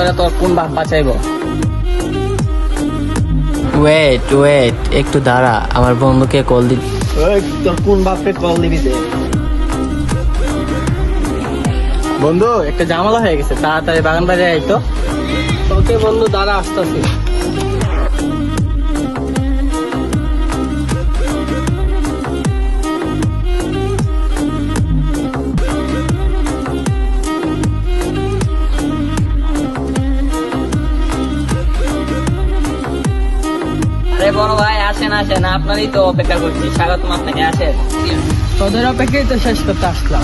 তোরা তোর কোন বাপ বাঁচাইবো? ওয়েট একটু দাঁড়া, আমার বন্ধুকে কল দি। তোর কোন বাপকে কল দিবি দে। বন্ধু একটা ঝামেলা হয়ে গেছে, তাড়াতাড়ি বাগান বাড়ি আইতো। তোকে বন্ধু দাঁড়া, আসতেছি। আরে বড় ভাই আসেন আসেন, আপনারই তো অপেক্ষা করছি। স্বাগতম আপনাকে, আসেন। তোদের অপেক্ষাই তো শেষ করতে আসলাম।